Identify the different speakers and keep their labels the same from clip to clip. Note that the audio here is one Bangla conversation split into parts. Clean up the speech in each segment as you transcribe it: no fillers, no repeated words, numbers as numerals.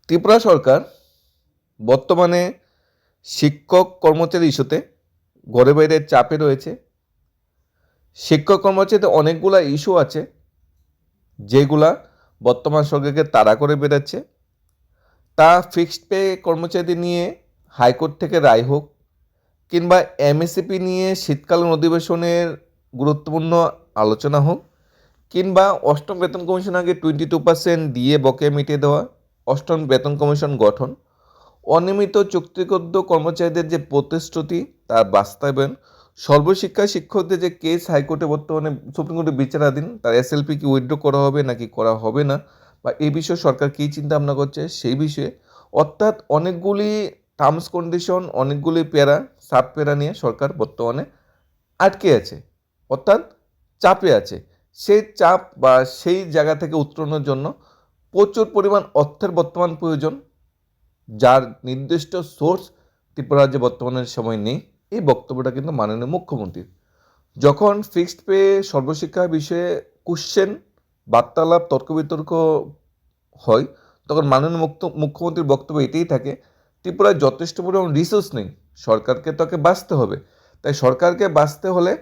Speaker 1: ত্রিপুরা সরকার বর্তমানে শিক্ষক কর্মচারী ইস্যুতে ঘরে বাইরে চাপে রয়েছে। শিক্ষক কর্মচারীতে অনেকগুলা ইস্যু আছে যেগুলা বর্তমান সরকারকে তাড়া করে বেড়াচ্ছে। তা ফিক্সড পে কর্মচারীদের নিয়ে হাইকোর্ট থেকে রায় হোক, কিংবা এমএসসিপি নিয়ে শীতকালীন অধিবেশনের গুরুত্বপূর্ণ আলোচনা হোক, কিংবা অষ্টম বেতন কমিশন আগে 22% দিয়ে বকেয়া মিটিয়ে দেওয়া, অষ্টম বেতন কমিশন গঠন, অনিয়মিত চুক্তিবদ্ধ কর্মচারীদের যে প্রতিশ্রুতি তার বাস্তবায়ন, সর্বশিক্ষা শিক্ষকদের যে কেস হাইকোর্টে বর্তমানে সুপ্রিম কোর্টে বিচারাধীন, তার এসএলপি কি উইথড্র করা হবে নাকি করা হবে না, বা এই বিষয়ে সরকার কী চিন্তা ভাবনা করছে সেই বিষয়ে, অর্থাৎ অনেকগুলি টার্মস কন্ডিশন, অনেকগুলি প্যারা সাব প্যারা নিয়ে সরকার বর্তমানে আটকে আছে, অর্থাৎ চাপে আছে। সেই চাপ বা সেই জায়গা থেকে উত্তরণের জন্য প্রচুর পরিমাণ অর্থের বর্তমান প্রয়োজন, যার নির্দিষ্ট সোর্স ত্রিপুরা রাজ্যে বর্তমানের সময় নেই। এই বক্তব্যটা কিন্তু মাননীয় মুখ্যমন্ত্রীর। যখন ফিক্সড পে সর্বশিক্ষা বিষয়ে কোশ্চেন, বার্তালাপ, তর্ক বিতর্ক হয়, তখন মাননীয় মুখ্যমন্ত্রীর বক্তব্য এটাই থাকে, ত্রিপুরায় যথেষ্ট পরিমাণ রিসোর্স নেই, সরকারকে তাকে বাঁচতে হবে। তাই সরকারকে বাঁচতে হলে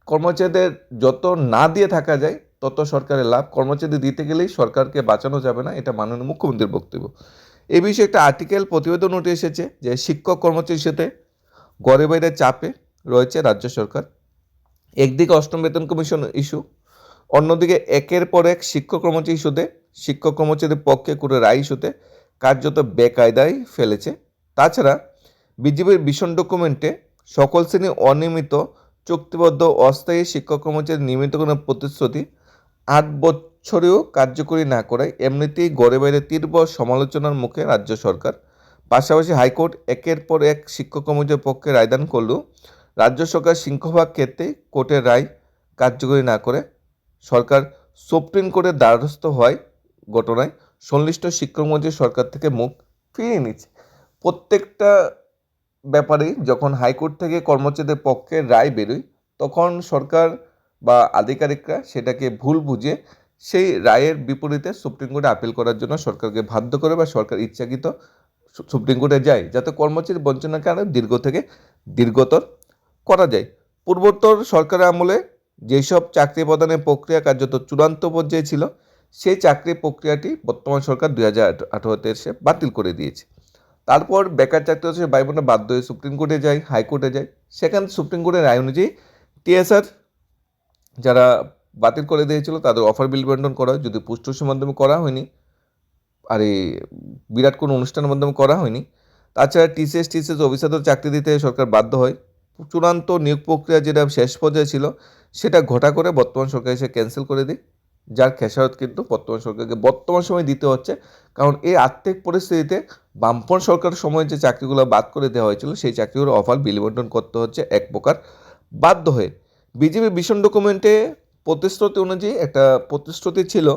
Speaker 1: কর্মচারীদের যত না দিয়ে থাকা যায় তত সরকারের লাভ। কর্মচারী দিতে গেলেই সরকারকে বাঁচানো যাবে না, এটা মাননীয় মুখ্যমন্ত্রীর বক্তব্য। এই বিষয়ে একটা আর্টিকেল প্রতিবেদন উঠে এসেছে যে শিক্ষক কর্মচারীর সাথে ঘরে বাইরে চাপে রয়েছে রাজ্য সরকার। একদিকে অষ্টম বেতন কমিশন ইস্যু, অন্যদিকে একের পর এক শিক্ষক কর্মচারী ইস্যুতে, শিক্ষক কর্মচারীর পক্ষে করে রায় ইস্যুতে কার্যত বেকায়দায় ফেলেছে। তাছাড়া বিজেপির ভীষণ ডকুমেন্টে সকল শ্রেণী অনিয়মিত চুক্তিবদ্ধ অস্থায়ী শিক্ষক কর্মচারী নিয়মিতকরণের প্রতিশ্রুতি 8 বছরেও কার্যকরী না করায় এমনিতেই ঘরে বাইরে তীব্র সমালোচনার মুখে রাজ্য সরকার। পাশাপাশি হাইকোর্ট একের পর এক শিক্ষক কর্মচারীর পক্ষে রায়দান করলেও রাজ্য সরকার সিংহভাগ ক্ষেত্রে কোর্টের রায় কার্যকরী না করে সরকার সুপ্রিম কোর্টের দ্বারস্থ হয় ঘটনায় সংশ্লিষ্ট শিক্ষকমন্ত্রী সরকার থেকে মুখ ফিরিয়ে নিচ্ছে। প্রত্যেকটা ব্যাপারেই যখন হাইকোর্ট থেকে কর্মচারীদের পক্ষে রায় বেরোয়, তখন সরকার বা আধিকারিকরা সেটাকে ভুল বুঝে সেই রায়ের বিপরীতে সুপ্রিম কোর্টে আপিল করার জন্য সরকারকে বাধ্য করে, বা সরকার ইচ্ছাকৃত সুপ্রিম কোর্টে যায় যাতে কর্মচারী বঞ্চনাকে আরও দীর্ঘ থেকে দীর্ঘতর করা যায়। পূর্বোত্তর সরকারের আমলে যেসব চাকরি প্রদানের প্রক্রিয়া কার্যত চূড়ান্ত পর্যায়ে ছিল, সেই চাকরি প্রক্রিয়াটি বর্তমান সরকার 2018-তে এসে বাতিল করে দিয়েছে। তারপর বেকার চাকরি হচ্ছে ভাই বোনরা বাধ্য হয়ে সুপ্রিম কোর্টে যায়, হাইকোর্টে যায়। সেখানে সুপ্রিম কোর্টের রায় অনুযায়ী টিএসআর যারা বাতিল করে দিয়েছিল তাদের অফার বিল বন্টন করা হয়, যদি পুষ্টসের মাধ্যমে করা হয়নি, আর এই বিরাট কোনো অনুষ্ঠানের মাধ্যমে করা হয়নি। তাছাড়া টিসিএস অফিসারদের চাকরি দিতে সরকার বাধ্য হয়। চূড়ান্ত নিয়োগ প্রক্রিয়া যেটা শেষ পর্যায়ে ছিল সেটা ঘটা করে বর্তমান সরকার এসে ক্যান্সেল করে দিই, যার খেসারত কিন্তু বর্তমান সরকারকে বর্তমান সময় দিতে হচ্ছে। কারণ এই আর্থিক পরিস্থিতিতে বামপন সরকারের সময় যে চাকরিগুলো বাদ করে দেওয়া হয়েছিল সেই চাকরিগুলো অফার বিল বন্টন করতে হচ্ছে এক প্রকার বাধ্য হয়ে। বিজেপি ভীষণ ডকুমেন্টে প্রতিশ্রুতি অনুযায়ী একটা প্রতিশ্রুতি ছিল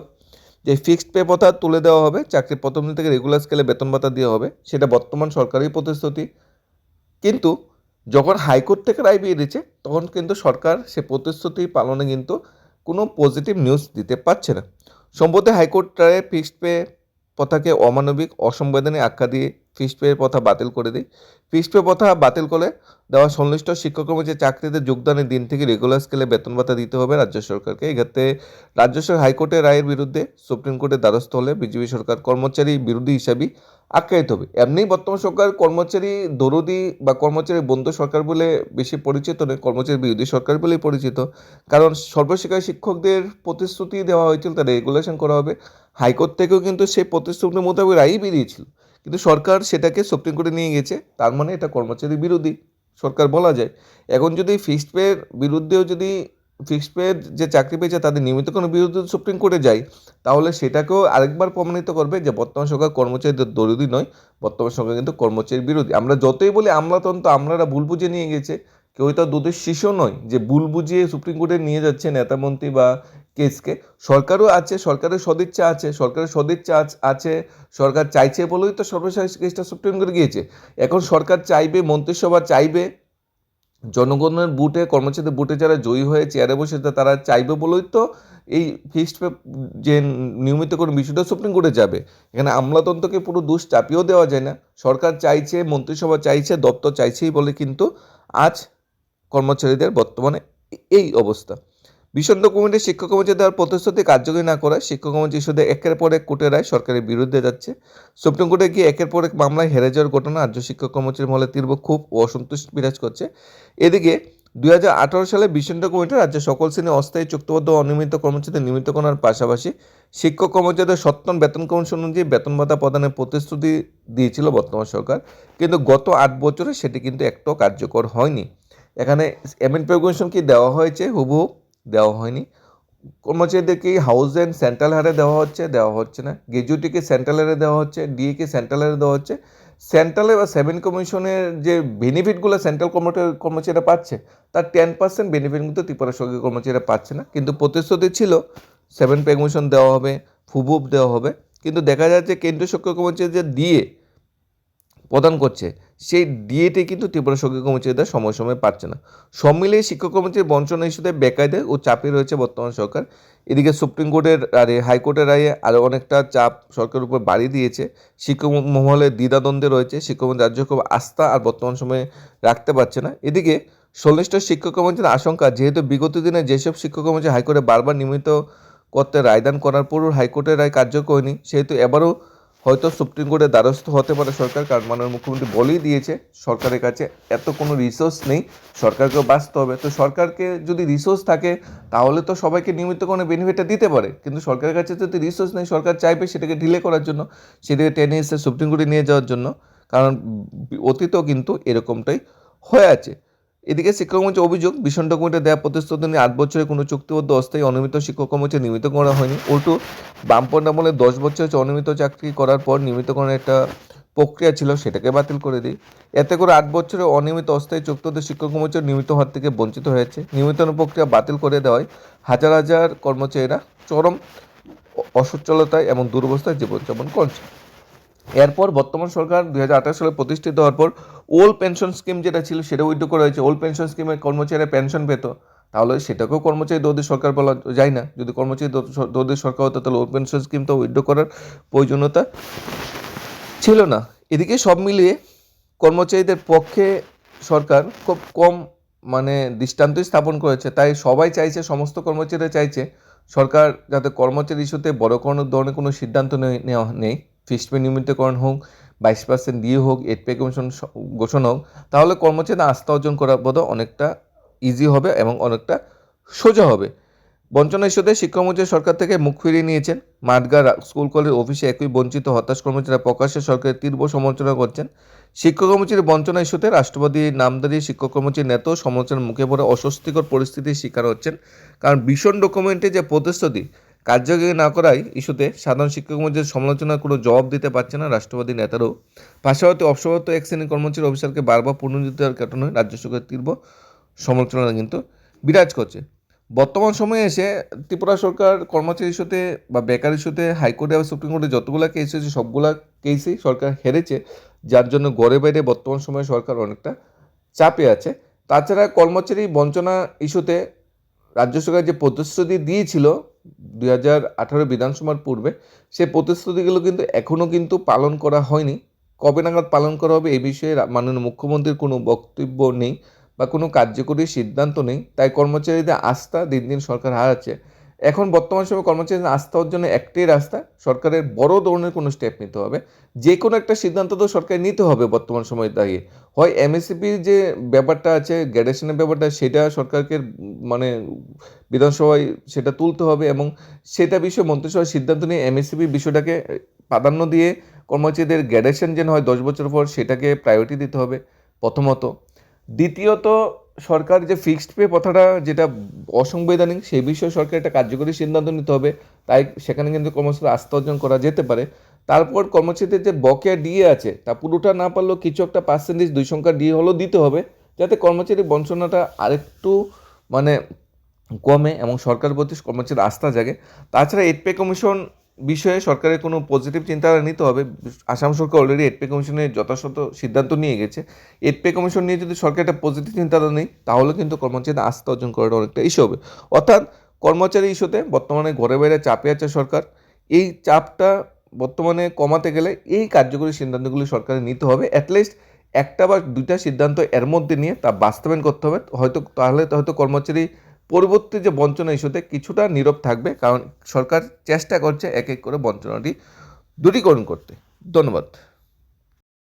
Speaker 1: যে ফিক্সড পে প্রথা তুলে দেওয়া হবে, চাকরি প্রথম দিন থেকে রেগুলার স্কেলে বেতন ভাতা দেওয়া হবে, সেটা বর্তমান সরকারি প্রতিশ্রুতি। কিন্তু যখন হাইকোর্ট থেকে রায় বেরিয়েছে তখন কিন্তু সরকার সে প্রতিশ্রুতি পালনে কিন্তু কোনো পজিটিভ নিউজ দিতে পারছে না। সম্প্রতি হাইকোর্ট রায়ে ফিক্সড পে প্রথাকে অমানবিক, অসংবিধানিক আখ্যা দিয়ে ফিক্সড পে প্রথা বাতিল করে দেয়। ফিক্সড পে প্রথা বাতিল করে দেওয়া সংশ্লিষ্ট শিক্ষক কর্মচারী চাকরিতে যোগদানের দিন থেকে রেগুলার স্কেলে বেতন ভাতা দিতে হবে রাজ্য সরকারকে। এক্ষেত্রে রাজ্য সরকার হাইকোর্টের রায়ের বিরুদ্ধে সুপ্রিম কোর্টের দ্বারস্থ হলে বিজেপি সরকার কর্মচারী বিরোধী হিসাবেই আখ্যায়িত হবে। এমনি বর্তমান সরকার কর্মচারী দরদি বা কর্মচারী বন্ধু সরকার বলে বেশি পরিচিত নয়, কর্মচারী বিরোধী সরকার বলেই পরিচিত। কারণ সর্বশিক্ষা শিক্ষকদের প্রতিশ্রুতি দেওয়া হয়েছিল তার রেগুলেশন করা হবে। হাইকোর্ট থেকেও কিন্তু সেই প্রতিশ্রুতির মোতাবেক রায়ই বেরিয়েছিল, কিন্তু সরকার সেটাকে সুপ্রিম কোর্টে নিয়ে গেছে। তার মানে এটা কর্মচারী বিরোধী সরকার বলা যায়। এখন যদি ফিক্সড পের বিরুদ্ধেও যদি ফিক্সড পের যে চাকরি পেয়েছে তাদের নিয়মিত কোনো বিরুদ্ধে সুপ্রিম কোর্টে যায়, তাহলে সেটাকেও আরেকবার প্রমাণিত করবে যে বর্তমান সরকার কর্মচারীদের দরদি নয়, বর্তমান সরকার কিন্তু কর্মচারী বিরোধী। আমরা যতই বলি আমলাতন্ত্র, আমলারা ভুল বুঝে নিয়ে গেছে, কেউ তো দুধের শিশু নয় যে ভুল বুঝিয়ে সুপ্রিম কোর্টে নিয়ে যাচ্ছে নেতামন্ত্রী বা কেসকে। সরকারও আছে, সরকারের সদিচ্ছা আছে, আছে, সরকার চাইছে বলেই তো সর্বশেষ কেসটা সুপ্রিম কোর্টে গিয়েছে। এখন সরকার চাইবে, মন্ত্রিসভা চাইবে জনগণের বুটে, কর্মচারীদের বুটে যারা জয়ী হয়ে চেয়ারে বসেছে তারা চাইবে বলেই তো এই ফিক্সড পে যে নিয়মিতকরণ বিষয়টা সুপ্রিম কোর্টে যাবে। এখানে আমলাতন্ত্রকে পুরো দোষ চাপিয়েও দেওয়া যায় না। সরকার চাইছে, মন্ত্রিসভা চাইছে, দপ্তর চাইছেই বলে কিন্তু আজ কর্মচারীদের বর্তমানে এই অবস্থা। বিষণ্ণ কমিটি শিক্ষক কর্মচারী দেওয়ার প্রতিশ্রুতি কার্যকরী না করায় শিক্ষক কর্মচারী ইস্যুতে একের পর এক কোর্টের রায় সরকারের বিরুদ্ধে যাচ্ছে। সুপ্রিম কোর্টে গিয়ে একের পর এক মামলায় হেরে যাওয়ার ঘটনা রাজ্য শিক্ষক কর্মচারী মহলে তীব্র ক্ষোভ ও অসন্তুষ্ট বিরাজ করছে। এদিকে 2018 সালে বিষণ্ণ কমিটি রাজ্যের সকল শ্রেণী অস্থায়ী চুক্তিবদ্ধ অনিয়মিত কর্মচারীদের নিয়মিত করার পাশাপাশি শিক্ষক কর্মচারীদের সত্তম বেতন কমিশন অনুযায়ী বেতন ভাতা প্রদানের প্রতিশ্রুতি দিয়েছিল বর্তমান সরকার, কিন্তু গত 8 বছরে সেটি কিন্তু একটাও কার্যকর হয়নি। এখানে এমএনপি কমিশন কি দেওয়া হয়েছে? হুবহু দেওয়া হয়নি। কর্মচারীদেরকে হাউস রেন্ট সেন্ট্রাল হারে দেওয়া হচ্ছে না। গ্র্যাজুইটিকে সেন্ট্রাল হারে দেওয়া হচ্ছে, ডিএকে সেন্ট্রাল হারে দেওয়া হচ্ছে। সেন্ট্রালে বা 7 কমিশনের যে বেনিফিটগুলো সেন্ট্রাল কর্মচারীরা পাচ্ছে তার 10% বেনিফিট কিন্তু ত্রিপুরা সরকারি কর্মচারীরা পাচ্ছে না। কিন্তু প্রতিশ্রুতি ছিল 7 পে কমিশন দেওয়া হবে, ফুবুব দেওয়া হবে, কিন্তু দেখা যাচ্ছে কেন্দ্রীয় সরকারি কর্মচারীদের দিয়ে প্রদান করছে সেই ডিএটি কিন্তু ত্রিপুরা সরকারি কর্মচারীদের সময় সময় পাচ্ছে না। সব মিলিয়ে শিক্ষক কর্মচারী বঞ্চনা ইস্যুতে বেকায়দে ও চাপে রয়েছে বর্তমান সরকার। এদিকে সুপ্রিম কোর্টের হাইকোর্টের রায়ে আরও অনেকটা চাপ সরকারের উপর বাড়িয়ে দিয়েছে। শিক্ষক মহলে দ্বিধাদ্বন্দ্বে রয়েছে, শিক্ষক রাজ্য খুব আস্থা আর বর্তমান সময়ে রাখতে পারছে না। এদিকে সংশ্লিষ্ট শিক্ষক কর্মচারীর আশঙ্কা, যেহেতু বিগত দিনে যেসব শিক্ষক কর্মচারী হাইকোর্টে বারবার নিয়মিত করতে রায়দান করার পরও হাইকোর্টের রায় কার্যকর হয়নি, সেহেতু এবারও হয়তো সুপ্রিম কোর্টের দ্বারস্থ হতে পারে সরকার। কারণ মাননীয় মুখ্যমন্ত্রী বলেই দিয়েছে সরকারের কাছে এত কোনো রিসোর্স নেই, সরকারকেও বাঁচতে হবে। তো সরকারকে যদি রিসোর্স থাকে তাহলে তো সবাইকে নিয়মিত কোনো বেনিফিটটা দিতে পারে, কিন্তু সরকারের কাছে যদি রিসোর্স নেই, সরকার চাইবে সেটাকে ডিলে করার জন্য, সেটাকে টেনে এসে সুপ্রিম কোর্টে নিয়ে যাওয়ার জন্য। কারণ অতীতেও কিন্তু এরকমটাই হয়ে আছে। এদিকে শিক্ষক কর্মচারী অভিযোগ, বিষণ্ণ কমিটি দেওয়া প্রতিশ্রুতি নিয়ে 8 বছরে কোনো চুক্তিবদ্ধ অস্থায়ী অনিয়মিত শিক্ষক কর্মচারী নিয়মিত করা হয়নি। উল্টো বামপন্থা আমলে 10 বছর অনিয়মিত চাকরি করার পর নিয়মিতকরণের একটা প্রক্রিয়া ছিল, সেটাকে বাতিল করে দিই। এতে করে 8 বছরে অনিয়মিত অস্থায়ী চুক্তিবদ্ধ শিক্ষক কর্মচারী নিয়মিত হওয়ার থেকে বঞ্চিত হয়েছে। নিয়মিতকরণ প্রক্রিয়া বাতিল করে দেওয়ায় হাজার হাজার কর্মচারীরা চরম অসচ্ছলতায় এবং দুরবস্থায় জীবনযাপন করছে। এরপর বর্তমান সরকার 2018 সালে প্রতিষ্ঠিত হওয়ার পর ওল্ড পেনশন স্কিম যেটা ছিল সেটা উইথড্র করা হয়েছে। ওল্ড পেনশন স্কিমে কর্মচারীরা পেনশন পেত, তাহলে সেটাকেও কর্মচারী দৌদি সরকার বলা যায় না। যদি কর্মচারী দৌদি সরকার হতো তাহলে ওল্ড পেনশন স্কিম তো উইথড্র করার প্রয়োজনীয়তা ছিল না। এদিকে সব মিলিয়ে কর্মচারীদের পক্ষে সরকার খুব কম দৃষ্টান্তই স্থাপন করেছে। তাই সবাই চাইছে, সমস্ত কর্মচারীরা চাইছে সরকার যাতে কর্মচারী ইস্যুতে বড় কোনো ধরনের কোনো সিদ্ধান্ত নেওয়া নেই। ফিক্সড পে নিয়মিতকরণ হোক, 22% দিয়ে হোক, 8 পে কমিশন ঘোষণা হোক, তাহলে কর্মচারীদের আস্থা অর্জন করার বোধ অনেকটা ইজি হবে এবং অনেকটা সোজা হবে। বঞ্চনা ইস্যুতে শিক্ষামন্ত্রী সরকার থেকে মুখ ফিরিয়ে নিয়েছেন। মাঠগাঁ স্কুল কলেজ অফিসে একই বঞ্চিত হতাশ কর্মচারীরা প্রকাশ্যে সরকারের তীব্র সমালোচনা করছেন। শিক্ষক কর্মচারী বঞ্চনা ইস্যুতে রাষ্ট্রপতি নামধারী শিক্ষক কর্মচারী নেতাও সমালোচনার মুখে পড়ে অস্বস্তিকর পরিস্থিতির শিকার হচ্ছেন। কারণ ভীষণ ডকুমেন্টে যে প্রতিশ্রুতি কার্যকরী না করায় ইস্যুতে সাধারণ শিক্ষক কর্মচারীর সমালোচনার কোনো জবাব দিতে পারছে না রাষ্ট্রপতি নেতারাও। পাশাপাশি অবসররত এক শ্রেণীর কর্মচারী অফিসারকে বারবার পুনর্নিযুক্ত দেওয়ার কারণে রাজ্য সরকারের তীব্র সমালোচনা কিন্তু বিরাজ করছে। বর্তমান সময়ে এসে ত্রিপুরা সরকার কর্মচারী ইস্যুতে বা বেকার ইস্যুতে হাইকোর্টে বা সুপ্রিম কোর্টে যতগুলো কেস হয়েছে সবগুলা কেসেই সরকার হেরেছে, যার জন্য ঘরে বাইরে বর্তমান সময়ে সরকার অনেকটা চাপে আছে। তাছাড়া কর্মচারী বঞ্চনা ইস্যুতে রাজ্য সরকার যে প্রতিশ্রুতি দিয়েছিল 2018 বিধানসভার পূর্বে, সেই প্রতিশ্রুতিগুলো কিন্তু এখনও কিন্তু পালন করা হয়নি। কবে নাগাদ পালন করা হবে এই বিষয়ে মাননীয় মুখ্যমন্ত্রীর কোনো বক্তব্য নেই বা কোনো কার্যকরী সিদ্ধান্ত নেই। তাই কর্মচারীদের আস্থা দিন দিন সরকার হারাচ্ছে। এখন বর্তমান সময়ে কর্মচারীদের আস্থা অর্জনের একটাই রাস্তা, সরকারের বড় ধরনের কোনো স্টেপ নিতে হবে। যে কোনো একটা সিদ্ধান্ত তো সরকার নিতে হবে বর্তমান সময়ে দাঁড়িয়ে। হয় এমএসপির যে ব্যাপারটা আছে, গ্র্যাডুয়েশনের ব্যাপারটা, সেটা সরকারকে বিধানসভায় সেটা তুলতে হবে এবং সেটা বিষয়ে মন্ত্রিসভার সিদ্ধান্ত নিয়ে এমএসপির বিষয়টাকে প্রাধান্য দিয়ে কর্মচারীদের গ্র্যাডুয়েশন যেন হয় 10 বছর পর, সেটাকে প্রায়োরিটি দিতে হবে প্রথমত। দ্বিতীয়ত, সরকার যে ফিক্সড পে কথাটা যেটা অসাংবিধানিক, সেই বিষয়ে সরকার একটা কার্যকরী সিদ্ধান্ত নিতে হবে। তাই সেখানে কিন্তু কর্মচারীর আস্থা অর্জন করা যেতে পারে। তারপর কর্মচারীদের যে বকেয়া ডিএ আছে তা পুরোটা না পারলেও কিছু একটা পার্সেন্টেজ 2 সংখ্যা ডিএ হলেও দিতে হবে, যাতে কর্মচারী বঞ্চনাটা আরেকটু কমে এবং সরকারের প্রতি কর্মচারীর আস্থা জাগে। তাছাড়া 8 পে কমিশন বিষয়ে সরকারের কোনো পজিটিভ চিন্তাধারা নিতে হবে। আসাম সরকার অলরেডি এড পে কমিশনের যথাযথ সিদ্ধান্ত নিয়ে গেছে। এড পে কমিশন নিয়ে যদি সরকার একটা পজিটিভ চিন্তাধারা নেই, তাহলে কিন্তু কর্মচারীদের আস্থা অর্জন করাটা অনেকটা ইস্যু হবে। অর্থাৎ কর্মচারী ইস্যুতে বর্তমানে ঘরে বাইরে চাপে আছে সরকার। এই চাপটা বর্তমানে কমাতে গেলে এই কার্যকরী সিদ্ধান্তগুলি সরকারের নিতে হবে। অ্যাটলিস্ট একটা বা দুইটা সিদ্ধান্ত এর মধ্যে নিয়ে তা বাস্তবায়ন করতে হবে। তাহলে হয়তো কর্মচারী পরবর্তী যে বঞ্চনা ইস্যুতে কিছুটা নীরব থাকবে, কারণ সরকার চেষ্টা করছে এক এক করে বঞ্চনাটি দূরীকরণ করতে। ধন্যবাদ।